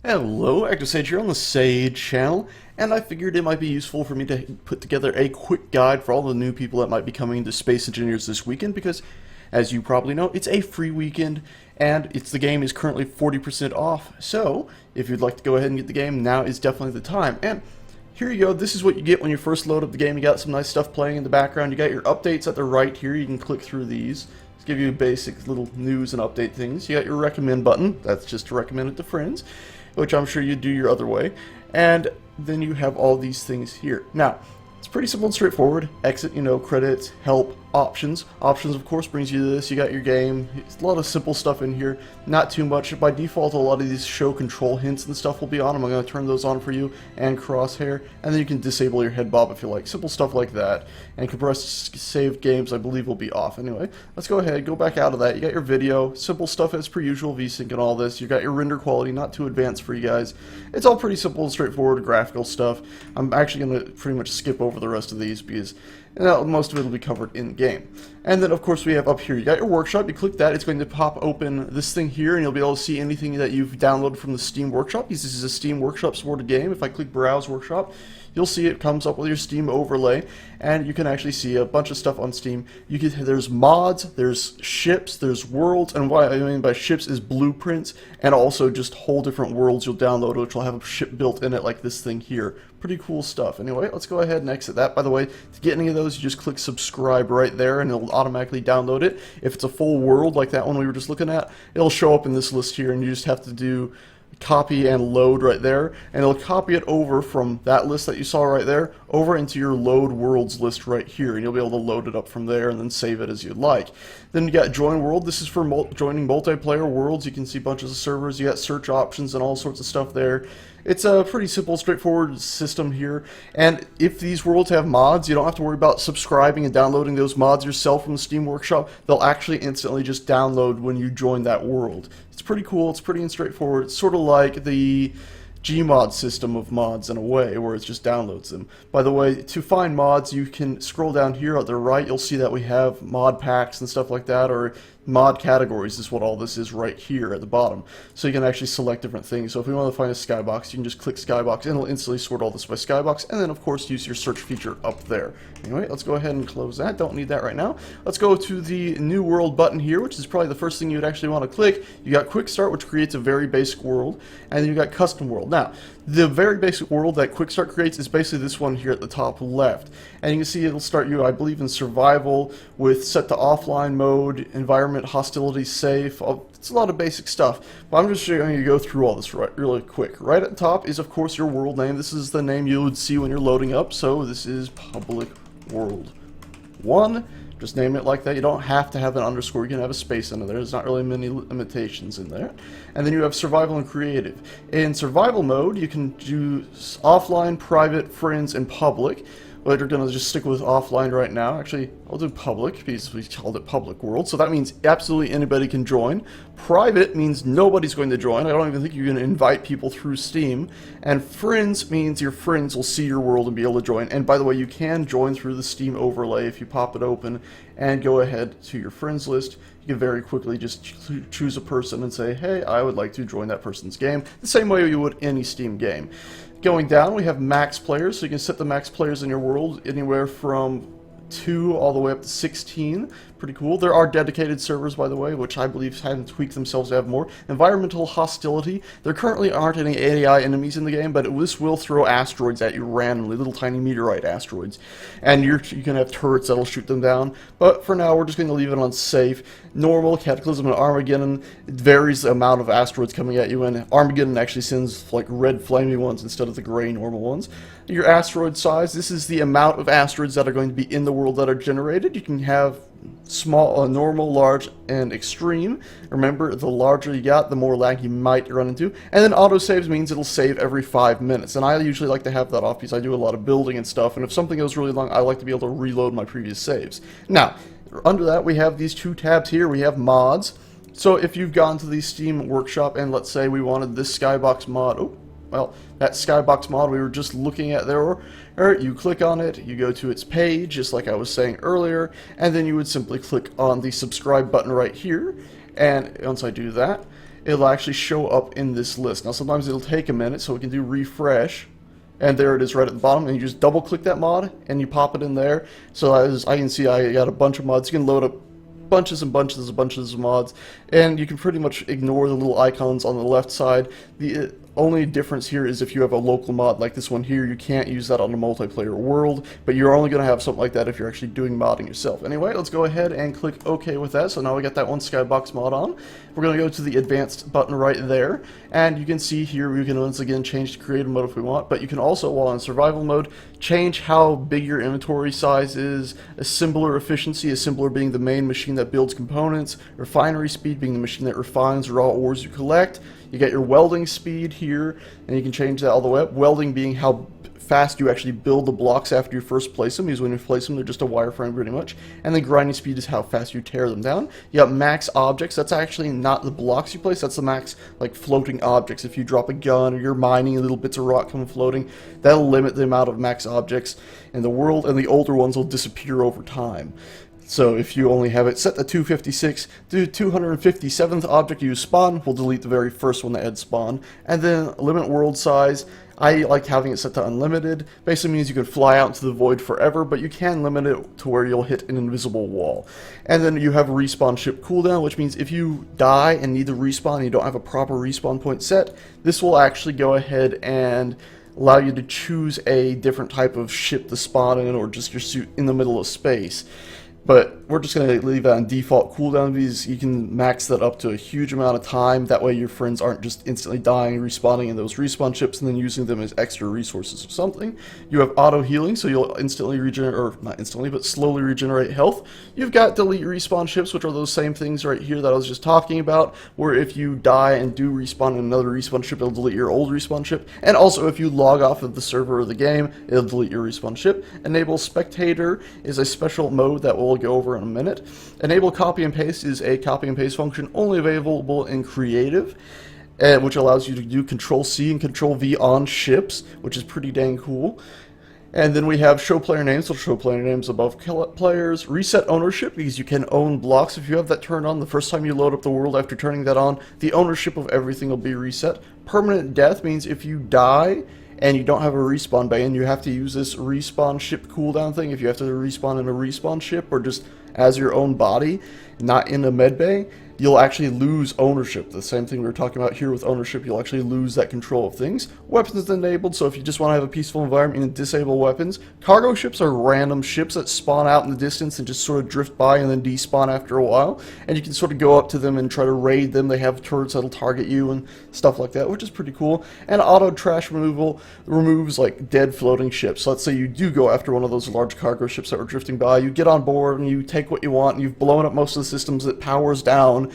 Hello, Active Sage here on the Sage channel, and I figured it might be useful for me to put together a quick guide for all the new people that might be coming into Space Engineers this weekend, because, as you probably know, it's a free weekend, and the game is currently 40% off, so if you'd like to go ahead and get the game, now is definitely the time. And here you go, this is what you get when you first load up the game. You got some nice stuff playing in the background, you got your updates at the right here, you can click through these. Give you basic little news and update things. You got your recommend button, that's just to recommend it to friends, which I'm sure you'd do your other way. And then you have all these things here. Now, it's pretty simple and straightforward. Exit, credits, help, options. Options, of course, brings you to this. You got your game. It's a lot of simple stuff in here. Not too much. By default, a lot of these show control hints and stuff will be on. I'm going to turn those on for you, and crosshair. And then you can disable your head bob if you like. Simple stuff like that. And compressed saved games, I believe, will be off. Anyway, let's go ahead. Go back out of that. You got your video. Simple stuff as per usual. VSync and all this. You got your render quality. Not too advanced for you guys. It's all pretty simple and straightforward graphical stuff. I'm actually going to pretty much skip over the rest of these because most of it will be covered in the game. And then, of course, we have up here, you got your workshop. You click that, it's going to pop open this thing here, and you'll be able to see anything that you've downloaded from the Steam Workshop. This is a Steam Workshop supported game. If I click Browse Workshop, you'll see it comes up with your Steam overlay, and you can actually see a bunch of stuff on Steam. There's mods, there's ships, there's worlds, and what I mean by ships is blueprints, and also just whole different worlds you'll download, which will have a ship built in it like this thing here. Pretty cool stuff. Anyway, let's go ahead and exit that. By the way, to get any of those, you just click subscribe right there, and it'll automatically download it. If it's a full world like that one we were just looking at, it'll show up in this list here, and you just have to do copy and load right there, and it'll copy it over from that list that you saw right there over into your load worlds list right here, and you'll be able to load it up from there and then save it as you'd like. Then you got join world. This is for joining multiplayer worlds. You can see bunches of servers. You got search options and all sorts of stuff there. It's a pretty simple, straightforward system here, and if these worlds have mods, you don't have to worry about subscribing and downloading those mods yourself from the Steam Workshop. They'll actually instantly just download when you join that world. It's pretty cool, it's pretty straightforward. It's sort of like the Gmod system of mods in a way, where it just downloads them. By the way, to find mods, you can scroll down here at the right. You'll see that we have mod packs and stuff like that, or mod categories is what all this is right here at the bottom. So you can actually select different things. So if we want to find a skybox, you can just click skybox, and it'll instantly sort all this by skybox, and then of course use your search feature up there. Anyway, let's go ahead and close that. Don't need that right now. Let's go to the new world button here, which is probably the first thing you'd actually want to click. You got quick start, which creates a very basic world, and then you got custom world. Now, the very basic world that quick start creates is basically this one here at the top left, and you can see it'll start you, I believe, in survival with set to offline mode, environment, hostility, safe. It's a lot of basic stuff, but I'm just going to go through all this really quick. Right at the top is, of course, your world name. This is the name you would see when you're loading up, so this is Public World 1. Just name it like that. You don't have to have an underscore. You can have a space under there. There's not really many limitations in there. And then you have survival and creative. In survival mode, you can do offline, private, friends, and public. But we're going to just stick with offline right now. Actually, I'll do public because we called it public world. So that means absolutely anybody can join. Private means nobody's going to join. I don't even think you can invite people through Steam. And friends means your friends will see your world and be able to join. And by the way, you can join through the Steam overlay if you pop it open and go ahead to your friends list. You can very quickly just choose a person and say, hey, I would like to join that person's game, the same way you would any Steam game. Going down, we have max players, so you can set the max players in your world anywhere from 2 all the way up to 16. Pretty cool. There are dedicated servers, by the way, which I believe haven't tweaked themselves to have more. Environmental hostility. There currently aren't any AI enemies in the game, but this will throw asteroids at you randomly, little tiny meteorite asteroids. And you can have turrets that'll shoot them down. But for now, we're just going to leave it on safe. Normal, Cataclysm, and Armageddon. It varies the amount of asteroids coming at you, and Armageddon actually sends like red flaming ones instead of the gray normal ones. Your asteroid size. This is the amount of asteroids that are going to be in the world that are generated. You can have small, normal, large, and extreme. Remember, the larger you got, the more lag you might run into. And then autosaves means it'll save every 5 minutes. And I usually like to have that off because I do a lot of building and stuff. And if something goes really long, I like to be able to reload my previous saves. Now, under that, we have these 2 tabs here. We have mods. So if you've gone to the Steam Workshop and let's say we wanted this skybox mod. Oh, well, that skybox mod we were just looking at there, you click on it, you go to its page, just like I was saying earlier, and then you would simply click on the subscribe button right here, and once I do that, it'll actually show up in this list. Now sometimes it'll take a minute, so we can do refresh, and there it is right at the bottom, and you just double click that mod and you pop it in there. So as I can see, I got a bunch of mods. You can load up bunches and bunches of mods, and you can pretty much ignore the little icons on the left side. The only difference here is if you have a local mod like this one here, you can't use that on a multiplayer world, but you're only going to have something like that if you're actually doing modding yourself. Anyway, let's go ahead and click OK with that. So now we got that one skybox mod on. We're going to go to the advanced button right there, and you can see here we can once again change to creative mode if we want, but you can also, while in survival mode, change how big your inventory size is, assembler efficiency, assembler being the main machine that builds components, refinery speed being the machine that refines raw ores you collect. You got your welding speed here, and you can change that all the way up. Welding being how fast you actually build the blocks after you first place them, because when you place them, they're just a wireframe pretty much. And then grinding speed is how fast you tear them down. You got max objects. That's actually not the blocks you place, that's the max like floating objects. If you drop a gun or you're mining and little bits of rock come floating, that'll limit the amount of max objects in the world, and the older ones will disappear over time. So if you only have it set to 256, the 257th object you spawn will delete the very first one that had spawned. And then limit world size. I like having it set to unlimited. Basically means you can fly out into the void forever, but you can limit it to where you'll hit an invisible wall. And then you have respawn ship cooldown, which means if you die and need to respawn and you don't have a proper respawn point set, this will actually go ahead and allow you to choose a different type of ship to spawn in, or just your suit in the middle of space. But we're just going to leave that on default cooldown, because you can max that up to a huge amount of time. That way your friends aren't just instantly dying and respawning in those respawn ships and then using them as extra resources or something. You have auto healing, so you'll instantly regenerate, or not instantly, but slowly regenerate health. You've got delete respawn ships, which are those same things right here that I was just talking about, where if you die and do respawn in another respawn ship, it'll delete your old respawn ship. And also if you log off of the server or the game, it'll delete your respawn ship. Enable spectator is a special mode that will go over in a minute. Enable copy and paste is a copy and paste function only available in creative, which allows you to do Control-C and Control-V on ships, which is pretty dang cool. And then we have show player names, so show player names above players. Reset ownership, because you can own blocks. If you have that turned on the first time you load up the world after turning that on, the ownership of everything will be reset. Permanent death means if you die and you don't have a respawn bay, and you have to use this respawn ship cooldown thing, if you have to respawn in a respawn ship or just as your own body, not in a med bay, you'll actually lose ownership. The same thing we were talking about here with ownership, you'll actually lose that control of things. Weapons enabled, so if you just want to have a peaceful environment, you can disable weapons. Cargo ships are random ships that spawn out in the distance and just sort of drift by and then despawn after a while, and you can sort of go up to them and try to raid them. They have turrets that'll target you and stuff like that, which is pretty cool. And auto trash removal removes like dead floating ships. So let's say you do go after one of those large cargo ships that were drifting by, you get on board and you take what you want, and you've blown up most of the systems, that powers down,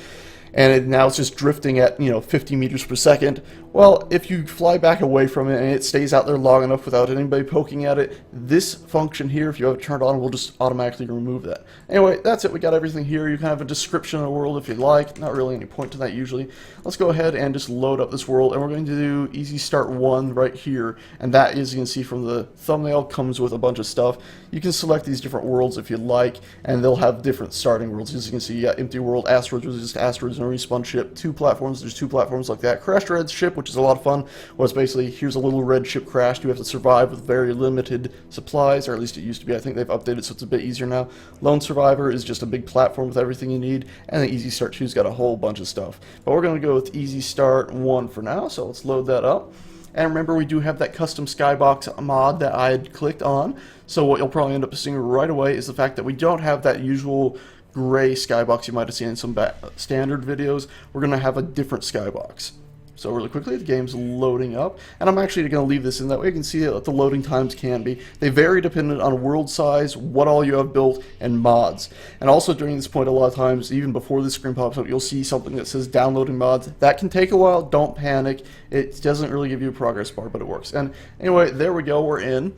and now it's just drifting at 50 meters per second. Well, if you fly back away from it and it stays out there long enough without anybody poking at it, this function here, if you have it turned on, will just automatically remove that. Anyway, that's it. We got everything here. You can have a description of the world if you'd like. Not really any point to that usually. Let's go ahead and just load up this world, and we're going to do Easy Start 1 right here, and that, as you can see from the thumbnail, comes with a bunch of stuff. You can select these different worlds if you'd like, and they'll have different starting worlds. As you can see, you got Empty World, Asteroids, which is just asteroids and a respawn ship, 2 platforms, there's 2 platforms like that. Crashed Red Ship, which is a lot of fun, where it's basically, here's a little red ship crashed, you have to survive with very limited supplies, or at least it used to be. I think they've updated so it's a bit easier now. Lone Survivor is just a big platform with everything you need, and the Easy Start 2's got a whole bunch of stuff. But we're going to go with Easy Start 1 for now, so let's load that up. And remember, we do have that custom skybox mod that I had clicked on, so what you'll probably end up seeing right away is the fact that we don't have that usual gray skybox you might have seen in some standard videos. We're going to have a different skybox. So really quickly, the game's loading up, and I'm actually going to leave this in, that way you can see what the loading times can be. They vary dependent on world size, what all you have built, and mods. And also during this point, a lot of times, even before this screen pops up, you'll see something that says downloading mods. That can take a while, don't panic. It doesn't really give you a progress bar, but it works. And anyway, there we go, we're in.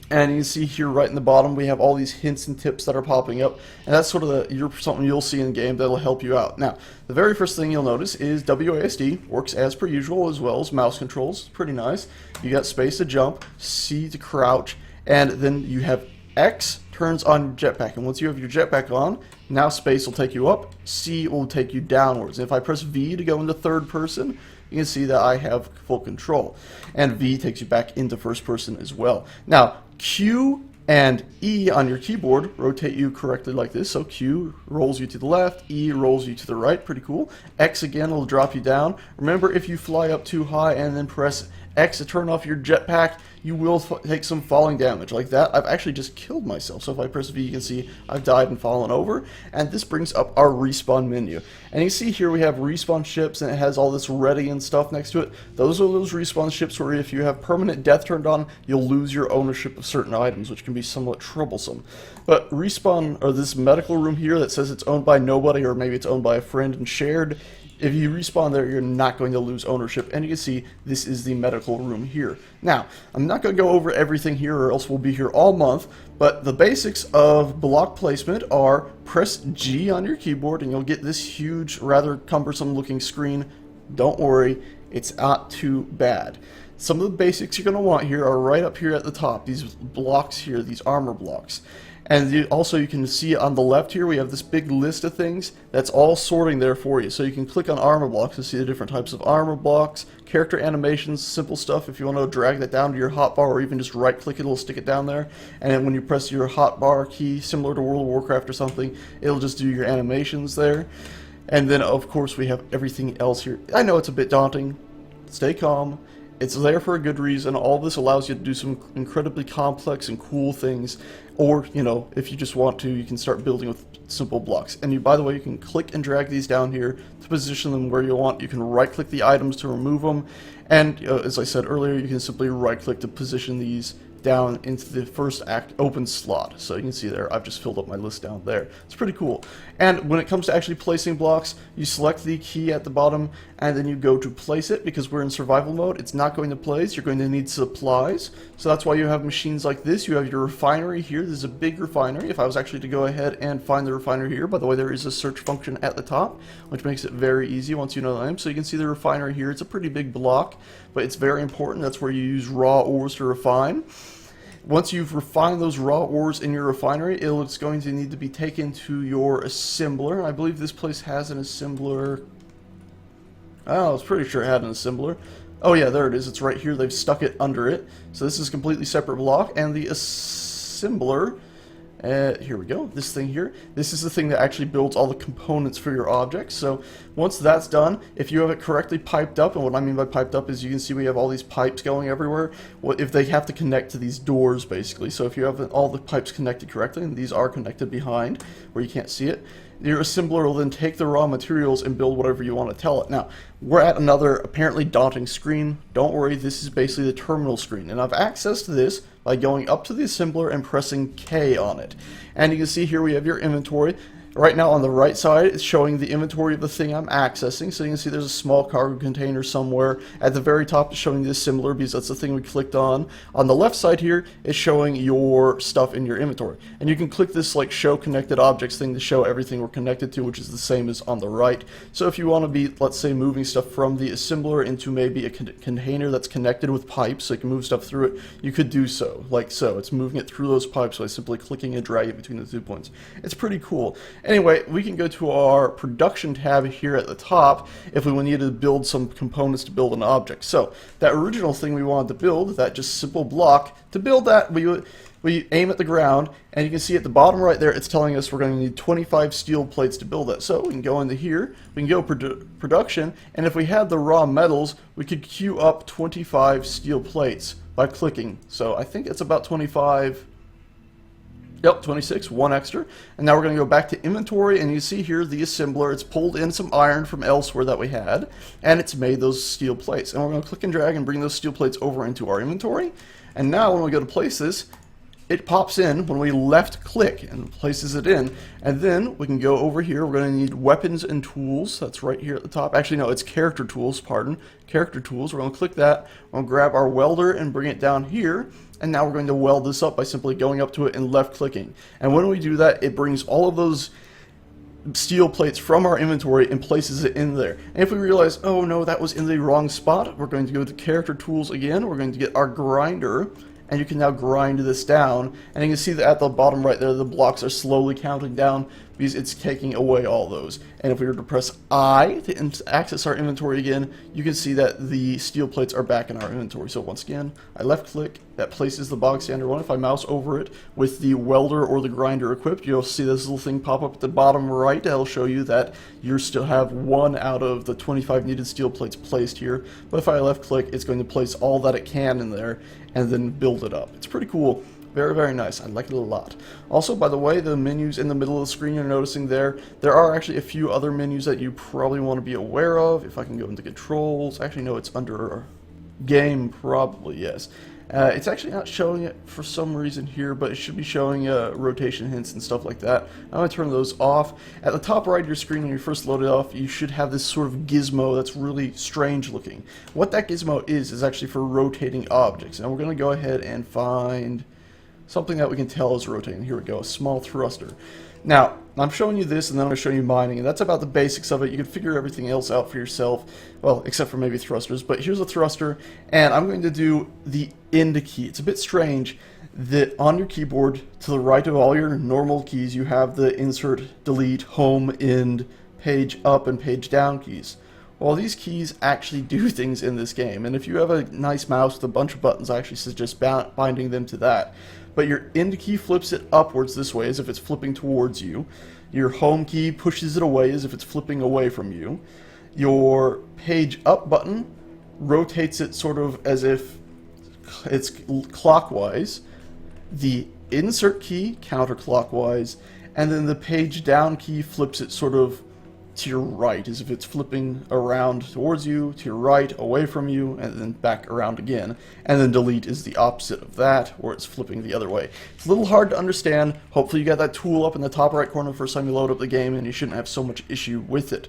And you can see here right in the bottom we have all these hints and tips that are popping up, and that's sort of something you'll see in game that'll help you out. Now, the very first thing you'll notice is WASD works as per usual, as well as mouse controls. Pretty nice. You got space to jump, C to crouch, and then you have X turns on jetpack, and once you have your jetpack on, now space will take you up, C will take you downwards. And if I press V to go into third person, you can see that I have full control. And V takes you back into first person as well. Now, Q and E on your keyboard rotate you correctly like this. So Q rolls you to the left, E rolls you to the right, pretty cool. X again will drop you down. Remember, if you fly up too high and then press X to turn off your jetpack, you will take some falling damage like that. I've actually just killed myself. So if I press V, you can see I've died and fallen over. And this brings up our respawn menu. And you see here we have respawn ships, and it has all this ready and stuff next to it. Those are those respawn ships where if you have permanent death turned on, you'll lose your ownership of certain items, which can be somewhat troublesome. But respawn, or this medical room here that says it's owned by nobody, or maybe it's owned by a friend and shared, if you respawn there, you're not going to lose ownership. And you can see this is the medical room here. Now, I'm not going to go over everything here, or else we'll be here all month, but the basics of block placement are press G on your keyboard and you'll get this huge, rather cumbersome looking screen. Don't worry, it's not too bad. Some of the basics you're going to want here are right up here at the top, these blocks here, these armor blocks. And also you can see on the left here we have this big list of things that's all sorting there for you. So you can click on armor blocks to see the different types of armor blocks, character animations, simple stuff. If you want to drag that down to your hotbar or even just right click it, it'll stick it down there. And then when you press your hotbar key, similar to World of Warcraft or something, it'll just do your animations there. And then of course we have everything else here. I know it's a bit daunting. Stay calm. It's there for a good reason. All this allows you to do some incredibly complex and cool things. Or, you know, if you just want to, you can start building with simple blocks. And you, by the way, you can click and drag these down here to position them where you want. You can right-click the items to remove them. And as I said earlier, you can simply right-click to position these down into the first act open slot. So you can see there, I've just filled up my list down there. It's pretty cool. And when it comes to actually placing blocks, you select the key at the bottom and then you go to place it. Because we're in survival mode, it's not going to place. You're going to need supplies. So that's why you have machines like this. You have your refinery here. This is a big refinery. If I was actually to go ahead and find the refinery here, by the way, there is a search function at the top, which makes it very easy once you know the name. So you can see the refinery here. It's a pretty big block, but it's very important. That's where you use raw ores to refine. Once you've refined those raw ores in your refinery, it's going to need to be taken to your assembler. I believe this place has an assembler. Oh, I was pretty sure it had an assembler. Oh yeah, there it is. It's right here. They've stuck it under it. So this is a completely separate block. And the assembler, here we go, this thing here. This is the thing that actually builds all the components for your objects. So once that's done, if you have it correctly piped up, and what I mean by piped up is you can see we have all these pipes going everywhere. If they have to connect to these doors, basically. So if you have all the pipes connected correctly, and these are connected behind where you can't see it, your assembler will then take the raw materials and build whatever you want to tell it. Now, we're at another apparently daunting screen. Don't worry, this is basically the terminal screen. And I've accessed this by going up to the assembler and pressing K on it. And you can see here we have your inventory. Right now on the right side, it's showing the inventory of the thing I'm accessing. So you can see there's a small cargo container somewhere. At the very top, it's showing the assembler because that's the thing we clicked on. On the left side here, it's showing your stuff in your inventory. And you can click this like show connected objects thing to show everything we're connected to, which is the same as on the right. So if you want to be, let's say, moving stuff from the assembler into maybe a container that's connected with pipes, so you can move stuff through it, you could do so, like so. It's moving it through those pipes by simply clicking and dragging between the 2 points. It's pretty cool. Anyway, we can go to our production tab here at the top if we needed to build some components to build an object. So that original thing we wanted to build, that just simple block, to build that we aim at the ground, and you can see at the bottom right there it's telling us we're going to need 25 steel plates to build that. So we can go into here, we can go production, and if we had the raw metals, we could queue up 25 steel plates by clicking. So I think it's about 25. Yep, 26, one extra. And now we're going to go back to inventory, and you see here the assembler. It's pulled in some iron from elsewhere that we had, and it's made those steel plates. And we're going to click and drag and bring those steel plates over into our inventory. And now when we go to place this, it pops in when we left click and places it in. And then we can go over here. We're going to need weapons and tools. That's right here at the top. Actually, no, it's character tools, pardon. Character tools. We're going to click that. We're going to grab our welder and bring it down here. And now we're going to weld this up by simply going up to it and left clicking. And when we do that, it brings all of those steel plates from our inventory and places it in there. And if we realize, oh no, that was in the wrong spot, we're going to go to character tools again. We're going to get our grinder, and you can now grind this down, and you can see that at the bottom right there the blocks are slowly counting down because it's taking away all those. And if we were to press I to access our inventory again, you can see that the steel plates are back in our inventory. So once again, I left click, that places the bog standard one. If I mouse over it with the welder or the grinder equipped, you'll see this little thing pop up at the bottom right. That'll show you that you still have 1 out of the 25 needed steel plates placed here. But if I left click, it's going to place all that it can in there and then build it up. It's pretty cool. Very, very nice. I like it a lot. Also, by the way, the menus in the middle of the screen you're noticing there are actually a few other menus that you probably want to be aware of. If I can go into controls, actually no, it's under game, probably, yes. It's actually not showing it for some reason here, but it should be showing rotation hints and stuff like that. I'm going to turn those off. At the top right of your screen when you first load it off, you should have this sort of gizmo that's really strange looking. What that gizmo is actually for rotating objects. And we're going to go ahead and find something that we can tell is rotating. Here we go, a small thruster. Now, I'm showing you this, and then I'm going to show you mining, and that's about the basics of it. You can figure everything else out for yourself, well, except for maybe thrusters. But here's a thruster, and I'm going to do the end key. It's a bit strange that on your keyboard, to the right of all your normal keys, you have the insert, delete, home, end, page up, and page down keys. Well, these keys actually do things in this game, and if you have a nice mouse with a bunch of buttons, I actually suggest binding them to that. But your end key flips it upwards this way as if it's flipping towards you. Your home key pushes it away as if it's flipping away from you. Your page up button rotates it sort of as if it's clockwise. The insert key counterclockwise, and then the page down key flips it sort of to your right, as if it's flipping around towards you, to your right, away from you, and then back around again. And then delete is the opposite of that, where it's flipping the other way. It's a little hard to understand. Hopefully you got that tool up in the top right corner the first time you load up the game, and you shouldn't have so much issue with it.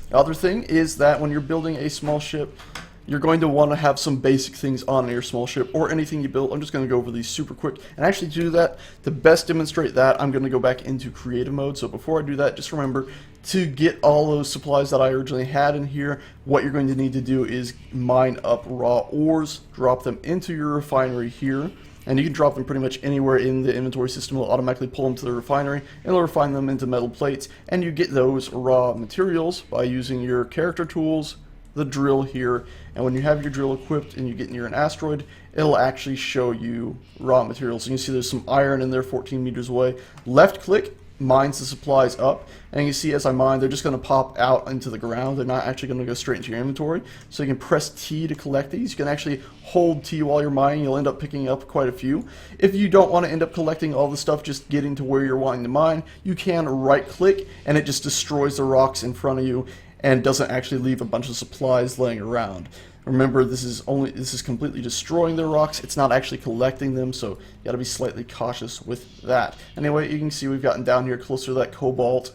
The other thing is that when you're building a small ship, you're going to want to have some basic things on your small ship or anything you build. I'm just going to go over these super quick. And actually to do that, to best demonstrate that, I'm going to go back into creative mode. So before I do that, just remember to get all those supplies that I originally had in here, what you're going to need to do is mine up raw ores, drop them into your refinery here. And you can drop them pretty much anywhere in the inventory system. It'll automatically pull them to the refinery, and it'll refine them into metal plates. And you get those raw materials by using your character tools, the drill here, and when you have your drill equipped and you get near an asteroid, it'll actually show you raw materials. So you can see there's some iron in there 14 meters away. Left click mines the supplies up, and you see as I mine, they're just going to pop out into the ground. They're not actually going to go straight into your inventory. So you can press T to collect these. You can actually hold T while you're mining. You'll end up picking up quite a few. If you don't want to end up collecting all the stuff just getting to where you're wanting to mine, you can right click and it just destroys the rocks in front of you and doesn't actually leave a bunch of supplies laying around. Remember, this is completely destroying the rocks. It's not actually collecting them, so you got to be slightly cautious with that. Anyway, you can see we've gotten down here closer to that cobalt,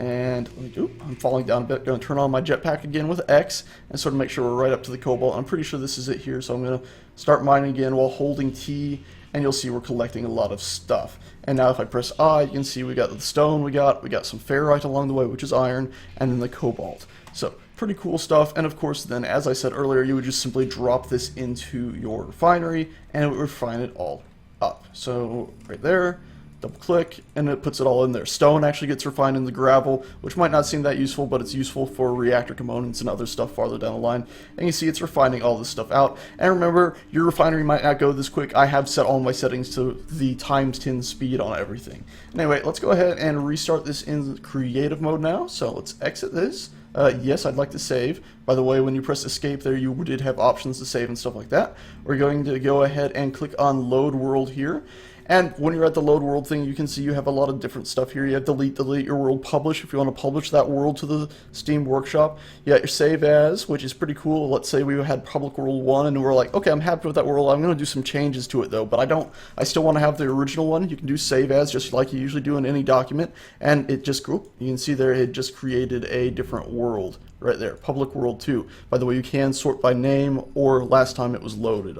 and I'm falling down a bit. Going to turn on my jetpack again with X and sort of make sure we're right up to the cobalt. I'm pretty sure this is it here, so I'm going to start mining again while holding T, and you'll see we're collecting a lot of stuff. And now if I press I, you can see we got the stone, we got some ferrite along the way, which is iron, and then the cobalt. So pretty cool stuff. And of course then, as I said earlier, you would just simply drop this into your refinery and it would refine it all up. So right there, double click, and it puts it all in there. Stone actually gets refined in the gravel, which might not seem that useful, but it's useful for reactor components and other stuff farther down the line. And you see it's refining all this stuff out. And remember, your refinery might not go this quick. I have set all my settings to the ×10 speed on everything. Anyway, let's go ahead and restart this in creative mode now. So let's exit this. Yes, I'd like to save. By the way, when you press escape there, you did have options to save and stuff like that. We're going to go ahead and click on load world here. And when you're at the load world thing, you can see you have a lot of different stuff here. You have delete your world, publish if you want to publish that world to the Steam Workshop. You got your save as, which is pretty cool. Let's say we had public world 1 and we're like, okay, I'm happy with that world. I'm going to do some changes to it though, but I still want to have the original one. You can do save as just like you usually do in any document, and it just, you can see there it just created a different world. Right there, public world 2. By the way, you can sort by name or last time it was loaded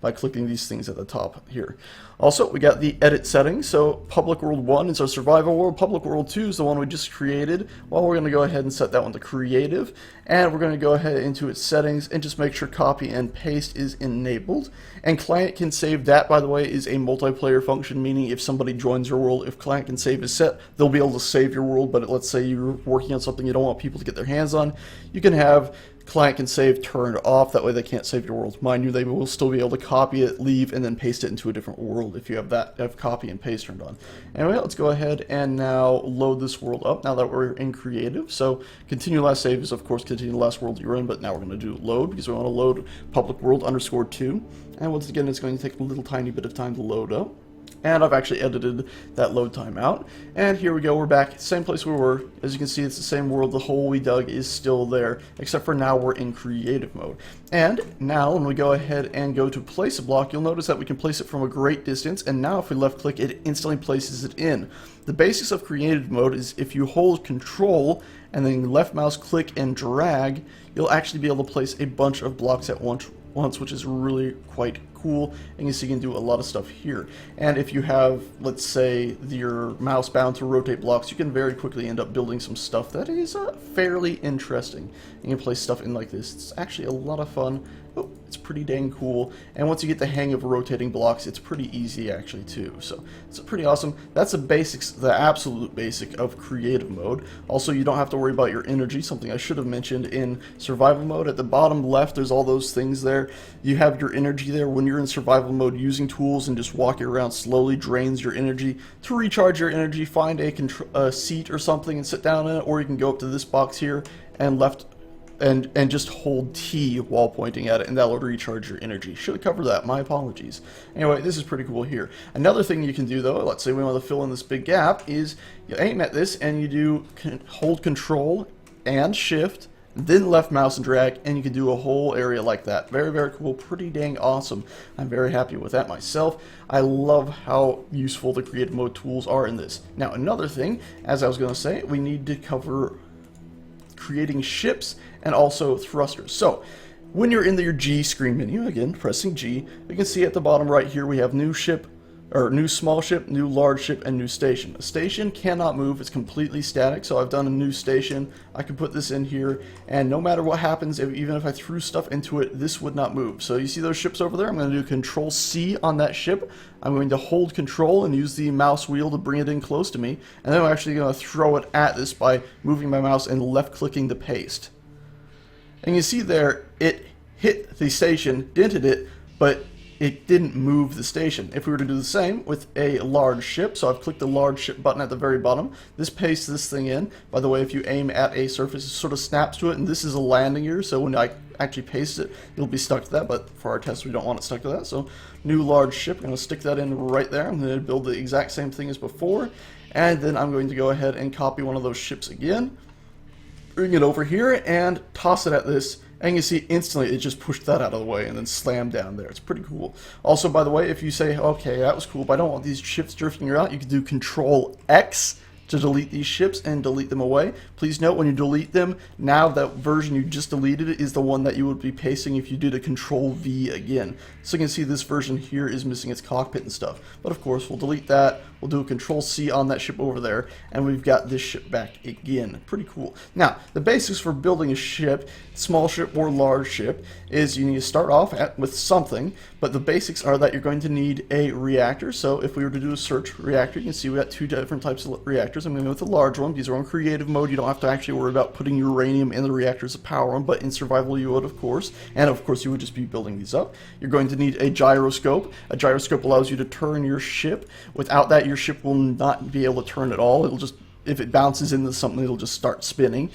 by clicking these things at the top here. Also, we got the edit settings. So public world 1 is our survival world. Public world 2 is the one we just created. Well, we're going to go ahead and set that one to creative. And we're going to go ahead into its settings and just make sure copy and paste is enabled. And client can save. That, by the way, is a multiplayer function, meaning if somebody joins your world, if client can save is set, they'll be able to save your world. But let's say you're working on something you don't want people to get their hands on, you can have client can save turned off. That way they can't save your world. Mind you, they will still be able to copy it, leave, and then paste it into a different world if you have copy and paste turned on. Anyway, let's go ahead and now load this world up now that we're in creative. So continue last save is of course continue the last world you're in, but now we're going to do load because we want to load public world _2. And once again, it's going to take a little tiny bit of time to load up. And I've actually edited that load time out. And here we go, we're back, same place we were. As you can see, it's the same world, the hole we dug is still there, except for now we're in creative mode. And now when we go ahead and go to place a block, you'll notice that we can place it from a great distance, and now if we left click, it instantly places it in. The basics of creative mode is if you hold control and then left mouse click and drag, you'll actually be able to place a bunch of blocks at once, which is really quite cool, and you see you can do a lot of stuff here. And if you have, let's say, your mouse bound to rotate blocks, you can very quickly end up building some stuff that is fairly interesting. You can place stuff in like this. It's actually a lot of fun. Oh, it's pretty dang cool. And once you get the hang of rotating blocks, it's pretty easy actually too. So it's pretty awesome. That's the basics, the absolute basic of creative mode. Also, you don't have to worry about your energy, something I should have mentioned in survival mode. At the bottom left, there's all those things there. You have your energy there. When you're in survival mode, using tools and just walking around slowly drains your energy. To recharge your energy, find a seat or something and sit down in it, or you can go up to this box here and and just hold T while pointing at it, and that'll recharge your energy. Should have covered that, my apologies. Anyway, this is pretty cool here. Another thing you can do though, let's say we want to fill in this big gap, is you aim at this and you do hold control and shift, then left mouse and drag, and you can do a whole area like that. Very, very cool, pretty dang awesome. I'm very happy with that myself. I love how useful the creative mode tools are in this. Now another thing, as I was going to say, we need to cover creating ships and also thrusters. So when you're in your G screen menu, again pressing G, you can see at the bottom right here we have new ship, or new small ship, new large ship, and new station. A station cannot move, it's completely static, so I've done a new station. I can put this in here, and no matter what happens, even if I threw stuff into it, this would not move. So you see those ships over there? I'm going to do Control C on that ship. I'm going to hold Control and use the mouse wheel to bring it in close to me, and then I'm actually going to throw it at this by moving my mouse and left clicking to paste. And you see there, it hit the station, dented it, but it didn't move the station. If we were to do the same with a large ship, so I've clicked the large ship button at the very bottom, this pastes this thing in. By the way, if you aim at a surface, it sort of snaps to it, and this is a landing gear, so when I actually paste it, it'll be stuck to that, but for our test we don't want it stuck to that. So new large ship, I'm going to stick that in right there. I'm going to build the exact same thing as before, and then I'm going to go ahead and copy one of those ships again, bring it over here, and toss it at this. And you see instantly it just pushed that out of the way and then slammed down there. It's pretty cool. Also, by the way, if you say, okay, that was cool, but I don't want these ships drifting around, you can do Control X to delete these ships and delete them away. Please note when you delete them, now that version you just deleted is the one that you would be pasting if you did a Control V again. So you can see this version here is missing its cockpit and stuff. But of course, we'll delete that. We'll do a Control C on that ship over there, and we've got this ship back again. Pretty cool. Now, the basics for building a ship, small ship or large ship, is you need to start off with something, but the basics are that you're going to need a reactor. So if we were to do a search reactor, you can see we got two different types of reactors. I'm going to go with the large one. These are on creative mode. You don't have to actually worry about putting uranium in the reactors to power them, but in survival you would, of course. And of course you would just be building these up. You're going to need a gyroscope. A gyroscope allows you to turn your ship. Without that, your ship will not be able to turn at all. It'll just, if it bounces into something, it'll just start spinning.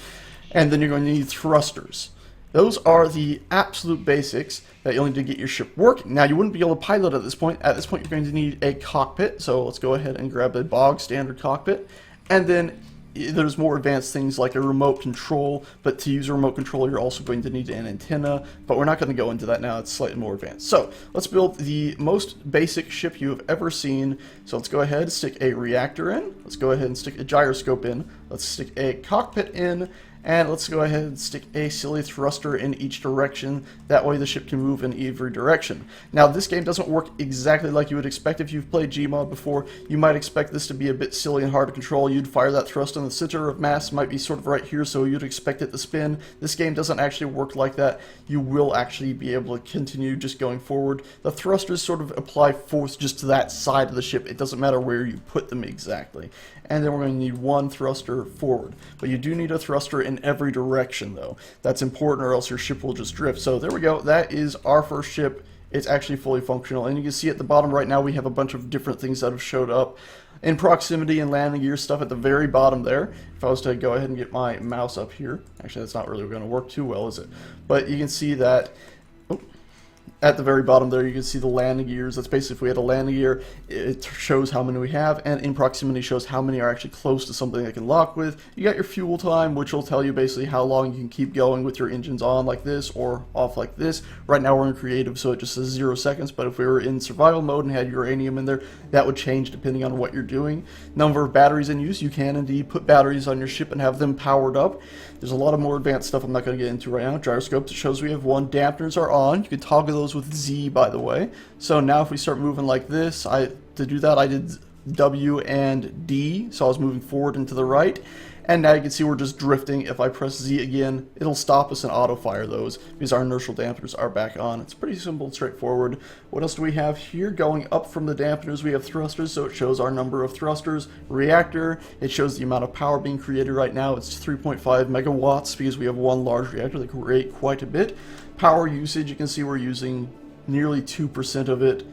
And then you're going to need thrusters. Those are the absolute basics that you'll need to get your ship working. Now, you wouldn't be able to pilot at this point. At this point, you're going to need a cockpit. So let's go ahead and grab a bog standard cockpit. And then there's more advanced things like a remote control, but to use a remote control, you're also going to need an antenna, but we're not going to go into that now. It's slightly more advanced. So let's build the most basic ship you have ever seen. So let's go ahead and stick a reactor in. Let's go ahead and stick a gyroscope in. Let's stick a cockpit in. And let's go ahead and stick a silly thruster in each direction. That way the ship can move in every direction. Now this game doesn't work exactly like you would expect if you've played Gmod before. You might expect this to be a bit silly and hard to control. You'd fire that thrust in the center of mass, might be sort of right here, so you'd expect it to spin. This game doesn't actually work like that. You will actually be able to continue just going forward. The thrusters sort of apply force just to that side of the ship. It doesn't matter where you put them exactly. And then we're going to need one thruster forward. But you do need a thruster in every direction, though. That's important, or else your ship will just drift. So there we go. That is our first ship. It's actually fully functional. And you can see at the bottom right now we have a bunch of different things that have showed up in proximity and landing gear stuff at the very bottom there. If I was to go ahead and get my mouse up here, actually that's not really going to work too well, is it? But you can see that at the very bottom there, you can see the landing gears. That's basically if we had a landing gear, it shows how many we have, and in proximity shows how many are actually close to something that can lock with. You got your fuel time, which will tell you basically how long you can keep going with your engines on like this or off like this. Right now we're in creative, so it just says 0 seconds, but if we were in survival mode and had uranium in there, that would change depending on what you're doing. Number of batteries in use, you can indeed put batteries on your ship and have them powered up. There's a lot of more advanced stuff I'm not going to get into right now. Gyroscopes, it shows we have one. Dampeners are on. You can toggle those with Z, by the way. So now if we start moving like this, to do that I did W and D, so I was moving forward and to the right. And now you can see we're just drifting. If I press Z again, it'll stop us and auto-fire those because our inertial dampeners are back on. It's pretty simple and straightforward. What else do we have here? Going up from the dampeners, we have thrusters, so it shows our number of thrusters. Reactor, it shows the amount of power being created right now. It's 3.5 megawatts because we have one large reactor that can create quite a bit. Power usage, you can see we're using nearly 2% of it.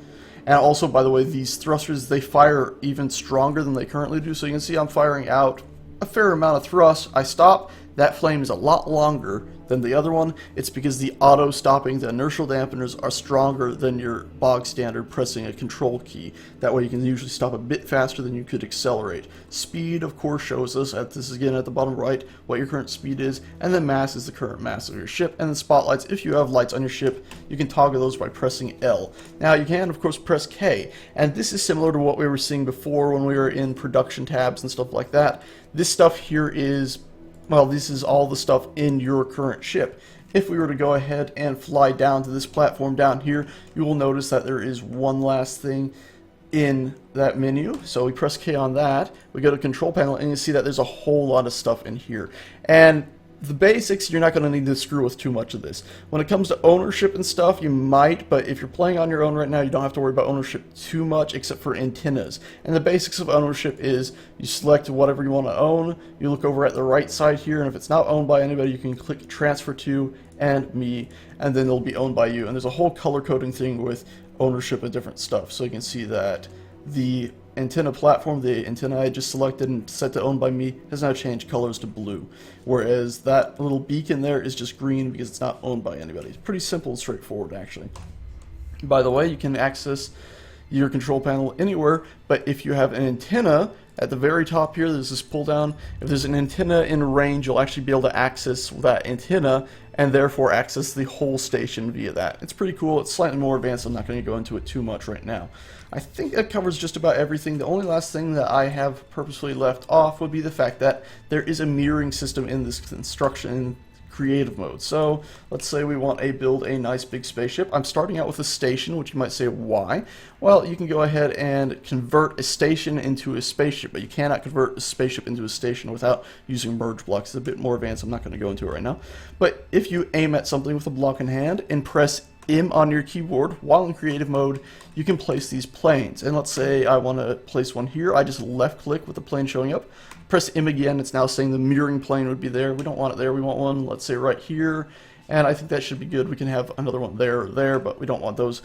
And also, by the way, these thrusters, they fire even stronger than they currently do. So you can see I'm firing out a fair amount of thrust. I stop. That flame is a lot longer than the other one. It's because the auto stopping, the inertial dampeners are stronger than your bog standard pressing a control key. That way you can usually stop a bit faster than you could accelerate. Speed, of course, shows us, this is again at the bottom right, what your current speed is, and then mass is the current mass of your ship. And then spotlights, if you have lights on your ship, you can toggle those by pressing L. Now you can, of course, press K, and this is similar to what we were seeing before when we were in production tabs and stuff like that. This stuff here is, well, this is all the stuff in your current ship. If we were to go ahead and fly down to this platform down here, you will notice that there is one last thing in that menu. So we press K on that, we go to control panel, and you see that there's a whole lot of stuff in here. And the basics, you're not going to need to screw with too much of this. When it comes to ownership and stuff, you might, but if you're playing on your own right now, you don't have to worry about ownership too much, except for antennas. And the basics of ownership is you select whatever you want to own, you look over at the right side here, and if it's not owned by anybody, you can click transfer to and me, and then it'll be owned by you. And there's a whole color coding thing with ownership and different stuff. So you can see that the antenna platform, the antenna I just selected and set to owned by me, has now changed colors to blue, whereas that little beacon there is just green because it's not owned by anybody. It's pretty simple and straightforward, actually. By the way, you can access your control panel anywhere, but if you have an antenna at the very top here, there's this pull down. If there's an antenna in range, you'll actually be able to access that antenna and therefore access the whole station via that. It's pretty cool. It's slightly more advanced. I'm not going to go into it too much right now. I think that covers just about everything. The only last thing that I have purposefully left off would be the fact that there is a mirroring system in this construction creative mode. So let's say we want to build a nice big spaceship. I'm starting out with a station, which you might say, why? Well, you can go ahead and convert a station into a spaceship, but you cannot convert a spaceship into a station without using merge blocks. It's a bit more advanced. I'm not going to go into it right now. But if you aim at something with a block in hand and press M on your keyboard while in creative mode, you can place these planes. And let's say I want to place one here. I just left click with the plane showing up. Press M again. It's now saying the mirroring plane would be there. We don't want it there. We want one, let's say, right here. And I think that should be good. We can have another one there or there, but we don't want those.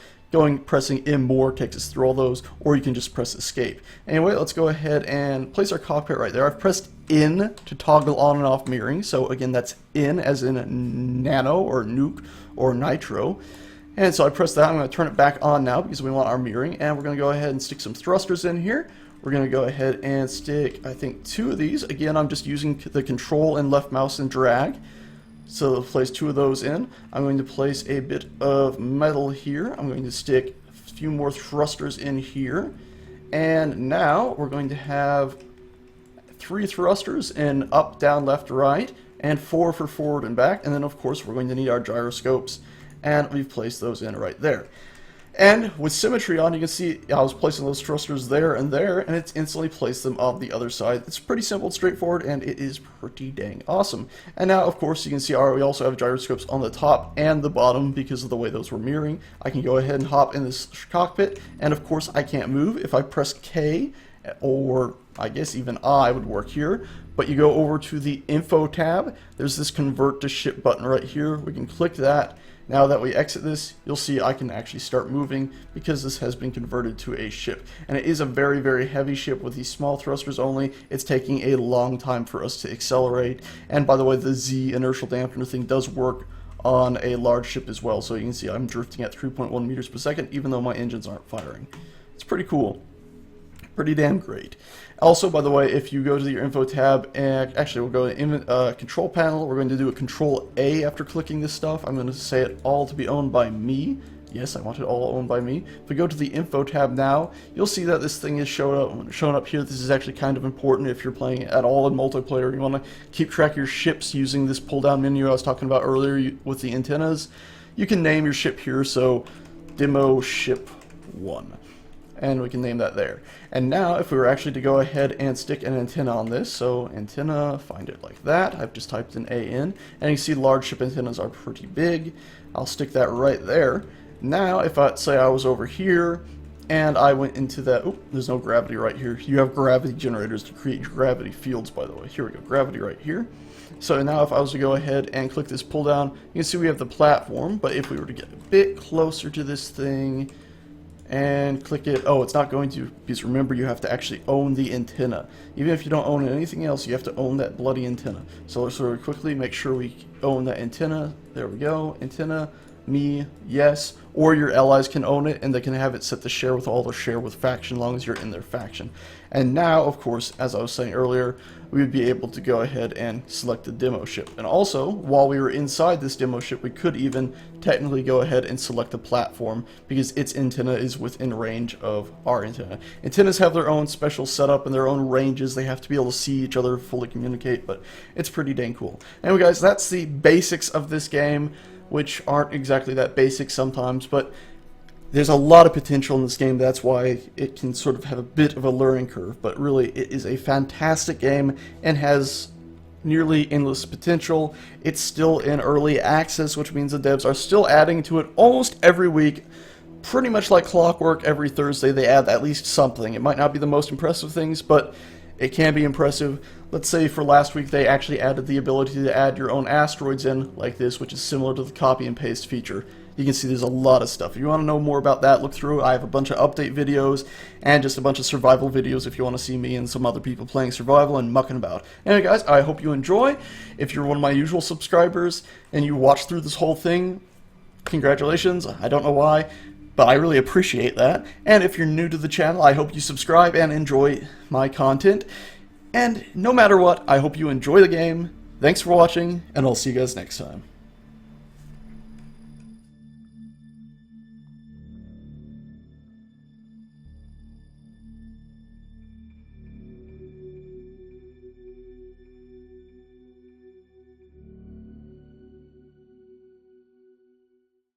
Pressing M more takes us through all those, or you can just press escape. Anyway, let's go ahead and place our cockpit right there. I've pressed N to toggle on and off mirroring. So again, that's N as in nano or nuke or nitro. And so I press that. I'm going to turn it back on now because we want our mirroring. And we're going to go ahead and stick some thrusters in here. We're going to go ahead and stick, I think, 2 of these. Again, I'm just using the control and left mouse and drag. So let's place 2 of those in. I'm going to place a bit of metal here. I'm going to stick a few more thrusters in here. And now we're going to have 3 thrusters in up, down, left, right. and 4 for forward and back, and then of course we're going to need our gyroscopes, and we've placed those in right there. And with symmetry on, you can see I was placing those thrusters there, and it's instantly placed them on the other side. It's pretty simple and straightforward, and it is pretty dang awesome. And now, of course, you can see we also have gyroscopes on the top and the bottom because of the way those were mirroring. I can go ahead and hop in this cockpit, and of course I can't move. If I press K, or I guess even I would work here, but you go over to the Info tab, there's this Convert to Ship button right here. We can click that. Now that we exit this, you'll see I can actually start moving because this has been converted to a ship. And it is a very, very heavy ship with these small thrusters only. It's taking a long time for us to accelerate. And by the way, the Z inertial dampener thing does work on a large ship as well. So you can see I'm drifting at 3.1 meters per second even though my engines aren't firing. It's pretty cool. Pretty damn great. Also, by the way, if you go to your Info tab, and actually we'll go to Control Panel, we're going to do a Control A after clicking this stuff. I'm going to say it all to be owned by me. Yes, I want it all owned by me. If we go to the Info tab now, you'll see that this thing is showing up here. This is actually kind of important if you're playing at all in multiplayer. You want to keep track of your ships using this pull-down menu I was talking about earlier with the antennas. You can name your ship here, so Demo Ship 1. And we can name that there. And now if we were actually to go ahead and stick an antenna on this, so antenna, find it like that. I've just typed an A in, and you see large ship antennas are pretty big. I'll stick that right there. Now if I say I was over here and I went into that, oh, there's no gravity right here. You have gravity generators to create gravity fields, by the way. Here we go, gravity right here. So now if I was to go ahead and click this pull down, you can see we have the platform, but if we were to get a bit closer to this thing, and click it. Oh, it's not going to, because remember you have to actually own the antenna. Even if you don't own anything else, you have to own that bloody antenna. So let's sort of quickly make sure we own that antenna. There we go. Antenna, me, yes. Or your allies can own it, and they can have it set to share with all or share with faction, as long as you're in their faction. And now, of course, as I was saying earlier, we would be able to go ahead and select the demo ship. And also, while we were inside this demo ship, we could even technically go ahead and select the platform because its antenna is within range of our antenna. Antennas have their own special setup and their own ranges. They have to be able to see each other, fully communicate, but it's pretty dang cool. Anyway, guys, that's the basics of this game, which aren't exactly that basic sometimes, but there's a lot of potential in this game. That's why it can sort of have a bit of a learning curve, but really it is a fantastic game and has nearly endless potential. It's still in early access, which means the devs are still adding to it almost every week. Pretty much like clockwork, every Thursday they add at least something. It might not be the most impressive things, but it can be impressive. Let's say for last week they actually added the ability to add your own asteroids in like this, which is similar to the copy and paste feature. You can see there's a lot of stuff. If you want to know more about that, look through. I have a bunch of update videos and just a bunch of survival videos if you want to see me and some other people playing survival and mucking about. Anyway, guys, I hope you enjoy. If you're one of my usual subscribers and you watched through this whole thing, congratulations. I don't know why, but I really appreciate that. And if you're new to the channel, I hope you subscribe and enjoy my content. And no matter what, I hope you enjoy the game. Thanks for watching, and I'll see you guys next time.